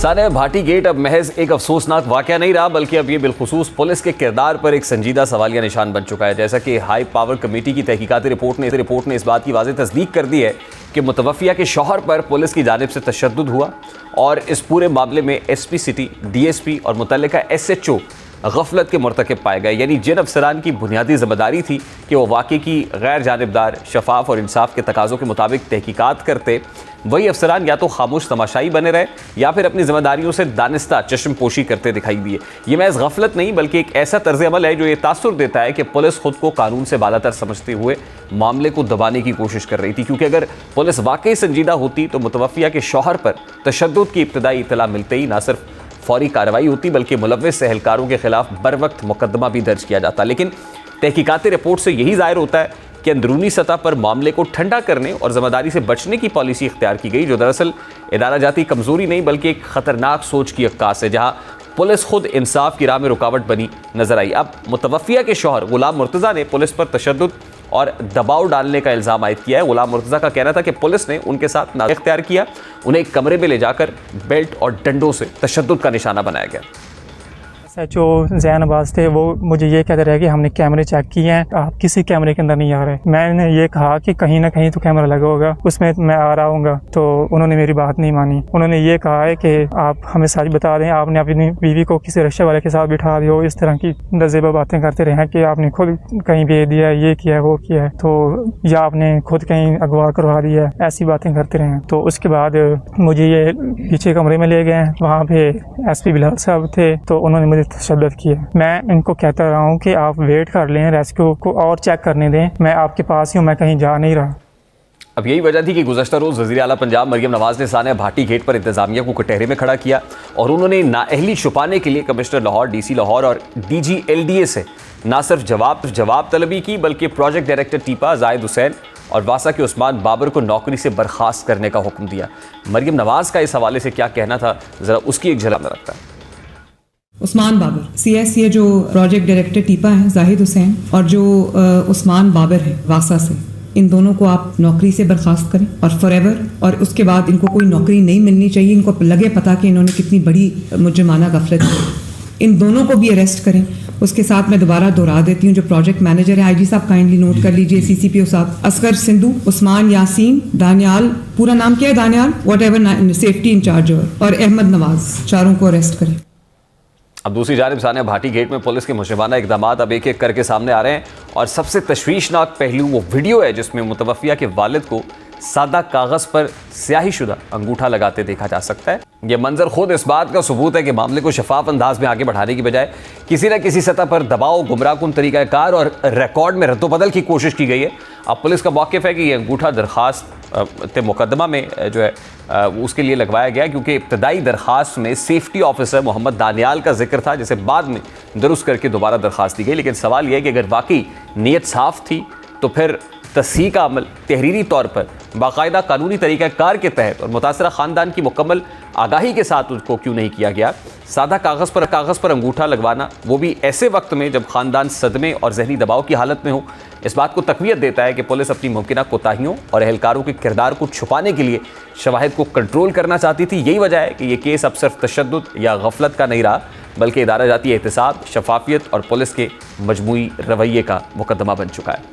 Sania Bhati gate अब महज एक अफसोसनाक वाक़या नहीं रहा, बल्कि अब ये बिलखुसूस पुलिस के किरदार पर एक संजीदा सवालिया निशान बन चुका है। जैसा कि हाई पावर कमेटी की तहकीकाती रिपोर्ट ने इस बात की वाज़ेह तस्दीक कर दी है कि मुतवफ़िया के शौहर पर पुलिस की जानिब से तशद्दुद हुआ और इस पूरे मामले में SP सिटी, DSP और मुतल्लिका SHO गफलत के मुर्तकिब पाए गए। यानी जिन अफसरान की बुनियादी ज़िम्मेदारी थी कि वो वाक़े की गैर जानिबदार, शफाफ और इंसाफ के तकाज़ों के मुताबिक तहकीकात करते, वही अफसरान या तो खामोश तमाशाई बने रहे या फिर अपनी ज़िम्मेदारियों से दानिस्ता चश्म पोशी करते दिखाई दिए। ये महज गफलत नहीं बल्कि एक ऐसा तर्ज़ अमल है जो ये तासुर देता है कि पुलिस खुद को कानून से बालातर समझते हुए मामले को दबाने की कोशिश कर रही थी, क्योंकि अगर पुलिस वाकई संजीदा होती तो मुतवफ़िया के शौहर पर तशद्दुद की इब्तदाई इत्तला मिलते ही ना सिर्फ फौरी कार्रवाई होती बल्कि मुलव्विस एहलकारों के खिलाफ बर वक्त मुकदमा भी दर्ज किया जाता। लेकिन तहकीकाती रिपोर्ट से यही ज़ाहिर होता है कि अंदरूनी सतह पर मामले को ठंडा करने और ज़िम्मेदारी से बचने की पॉलिसी इख्तियार की गई, जो दरअसल इदारा जाती कमज़ोरी नहीं बल्कि एक ख़तरनाक सोच की अक्कास है, जहाँ पुलिस खुद इंसाफ की राह में रुकावट बनी नजर आई। अब मुतवफ़िया के शौहर गुलाम मुर्तज़ा ने पुलिस पर तशद्दुद और दबाव डालने का इल्ज़ाम आयद किया है। गुलाम मुर्तज़ा का कहना था कि पुलिस ने उनके साथ नाज़ इख्तियार किया, उन्हें एक कमरे में ले जाकर बेल्ट और डंडों से तशद्दुद का निशाना बनाया गया। SHO ज़ैन अब्बास थे, वो मुझे ये कहते रहे कि हमने कैमरे चेक किए हैं, आप किसी कैमरे के अंदर नहीं आ रहे। मैंने ये कहा कि कहीं ना कहीं तो कैमरा लगा होगा, उसमें मैं आ रहा हूँगा, तो उन्होंने मेरी बात नहीं मानी। उन्होंने ये कहा है कि आप हमें सच बता दें, आपने अपनी बीवी को किसी रिक्शे वाले के साथ बिठा दिया हो, इस तरह की नज़ेबा बातें करते रहे कि आपने खुद कहीं भेज दिया है, ये किया है, वो किया है, तो या आपने खुद कहीं अगवा करवा दिया है, ऐसी बातें करते रहे। तो उसके बाद मुझे ये पीछे कमरे में ले गए, वहाँ पे SP बिलाल साहब थे, तो उन्होंने मुझे तशद्दुद किया। मैं इनको कहता रहा हूँ कि आप वेट कर लें, रेस्क्यू को और चेक करने दें, मैं आपके पास ही हूँ, मैं कहीं जा नहीं रहा। अब यही वजह थी कि गुज़श्ता रोज़ वज़ीर आला पंजाब मरियम नवाज़ ने सानिया भाटी गेट पर इंतज़ामिया को कटहरे में खड़ा किया और उन्होंने नाअहली छुपाने के लिए कमिश्नर लाहौर, DC लाहौर और DG LDA से ना सिर्फ जवाब तलबी की बल्कि प्रोजेक्ट डायरेक्टर टीपा जाहिद हुसैन और वासा के उस्मान बाबर को नौकरी से बर्खास्त करने का हुक्म दिया। मरियम नवाज़ का इस हवाले से क्या कहना था, ज़रा उसकी एक झलक में रखता है। उस्मान बाबर CSA जो प्रोजेक्ट डायरेक्टर टीपा हैं जाहिद हुसैन और जो उस्मान बाबर है वासा से, इन दोनों को आप नौकरी से बर्खास्त करें और फॉरएवर, और उसके बाद इनको कोई नौकरी नहीं मिलनी चाहिए। इनको लगे पता कि इन्होंने कितनी बड़ी मुजरिमाना गफलत की, इन दोनों को भी अरेस्ट करें। उसके साथ मैं दोबारा दोहरा देती हूँ, जो प्रोजेक्ट मैनेजर है IG साहब काइंडली नोट कर लीजिए, CCPO साहब असगर सिंधु, उस्मान यासीन, दानियाल, पूरा नाम क्या है Danial, whatever, safety incharge, और अहमद नवाज, चारों को अरेस्ट करें। अब दूसरी जानिब सानिया भाटी गेट में पुलिस के मुशरबाना इक़दाम अब एक एक करके सामने आ रहे हैं और सबसे तशवीशनाक पहलू वो वीडियो है जिसमें मुतवफ़िया के वालिद को सादा कागज़ पर स्याही शुदा अंगूठा लगाते देखा जा सकता है। यह मंजर खुद इस बात का सबूत है कि मामले को शफाफ अंदाज में आगे बढ़ाने की बजाय किसी न किसी सतह पर दबाव, गुमराहकुन तरीक़ाकार और रिकॉर्ड में रद्दोबदल की कोशिश की गई है। अब पुलिस का मौक़िफ़ है कि यह अंगूठा दरख्वास्त मुकदमा में जो है उसके लिए लगवाया गया, क्योंकि इब्तदाई दरख्वास्त में सेफ्टी ऑफिसर मोहम्मद दानियाल का जिक्र था, जिसे बाद में दुरुस्त करके दोबारा दरख्वास्त दी गई। लेकिन सवाल यह है कि अगर वाकई नीयत साफ़ थी तो फिर तस्हीह का अमल तहरीरी तौर पर बाकायदा कानूनी तरीक़ाकार के तहत और मुतासरा ख़ानदान की मुकम्मल आगाही के साथ उसको क्यों नहीं किया गया। सादा कागज़ पर अंगूठा लगवाना, वो भी ऐसे वक्त में जब ख़ानदान सदमे और जहनी दबाव की हालत में हो, इस बात को तक़वियत देता है कि पुलिस अपनी मुमकिना कोताहियों और एहलकारों के किरदार को छुपाने के लिए शवाहिद को कंट्रोल करना चाहती थी। यही वजह है कि ये केस अब सिर्फ तशद्दुद या गफलत का नहीं रहा बल्कि इदारा जाती एहतसाब, शफाफियत और पुलिस के मजमूई रवैये का मुकदमा बन चुका है।